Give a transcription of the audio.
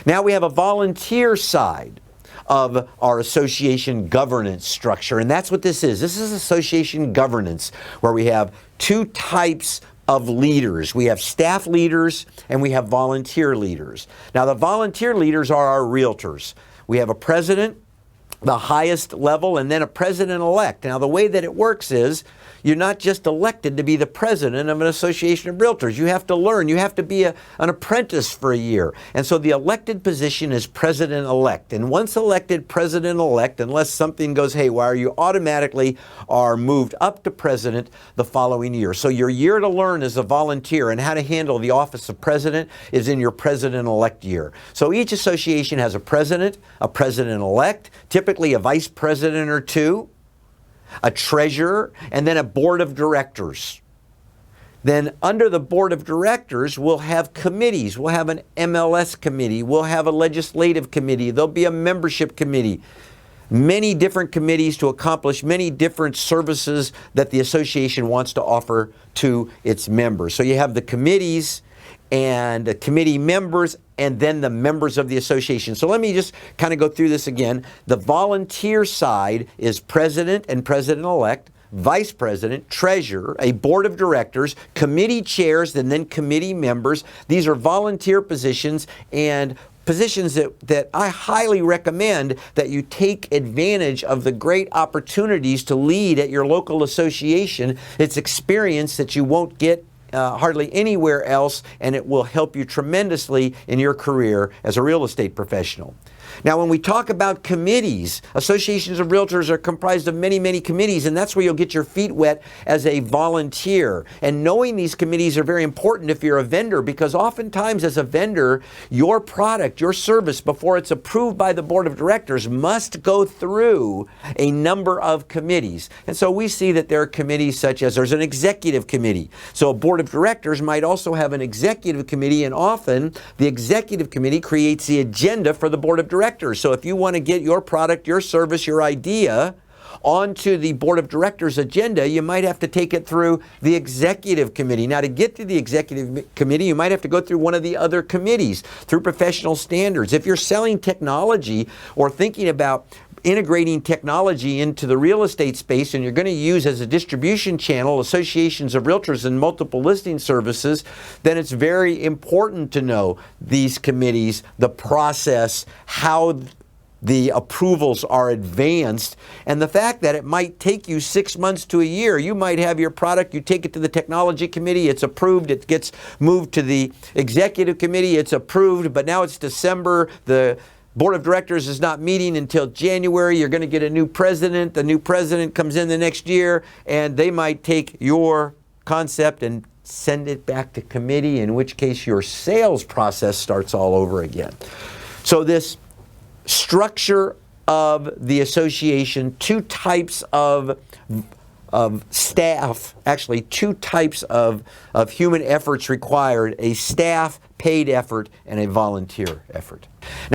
Now we have a volunteer side of our association governance structure, and that's what this is. This is association governance, where we have two types of leaders. We have staff leaders and we have volunteer leaders. Now the volunteer leaders are our realtors. We have a president, the highest level, and then a president-elect. Now the way that it works is you're not just elected to be the president of an association of realtors. You have to learn. You have to be an apprentice for a year. And so the elected position is president-elect. And once elected president-elect, unless something goes haywire, you automatically are moved up to president the following year. So your year to learn as a volunteer and how to handle the office of president is in your president-elect year. So each association has a president-elect, typically a vice president or two, a treasurer, and then a board of directors. Then under the board of directors, we'll have committees. We'll have an MLS committee. We'll have a legislative committee. There'll be a membership committee. Many different committees to accomplish many different services that the association wants to offer to its members. So you have the committees and the committee members, and then the members of the association. So let me just kind of go through this again. The volunteer side is president and president-elect, vice president, treasurer, a board of directors, committee chairs, and then committee members. These are volunteer positions, and positions that I highly recommend that you take advantage of the great opportunities to lead at your local association. It's experience that you won't get hardly anywhere else, and it will help you tremendously in your career as a real estate professional. Now, when we talk about committees, associations of realtors are comprised of many, many committees, and that's where you'll get your feet wet as a volunteer. And knowing these committees are very important if you're a vendor, because oftentimes as a vendor, your product, your service, before it's approved by the board of directors, must go through a number of committees. And so we see that there are committees such as there's an executive committee. So a board of directors might also have an executive committee, and often the executive committee creates the agenda for the board of directors. So if you want to get your product, your service, your idea onto the board of directors agenda, you might have to take it through the executive committee. Now, to get to the executive committee, you might have to go through one of the other committees, through professional standards. If you're selling technology or thinking about integrating technology into the real estate space, and you're going to use as a distribution channel associations of realtors and multiple listing services, then it's very important to know these committees, the process, how the approvals are advanced, and the fact that it might take you 6 months to a year. You might have your product, you take it to the technology committee, it's approved, it gets moved to the executive committee, it's approved, but now it's December, the board of directors is not meeting until January. You're going to get a new president. The new president comes in the next year, and they might take your concept and send it back to committee, in which case your sales process starts all over again. So this structure of the association, two types of staff, actually two types of human efforts required, a staff paid effort and a volunteer effort.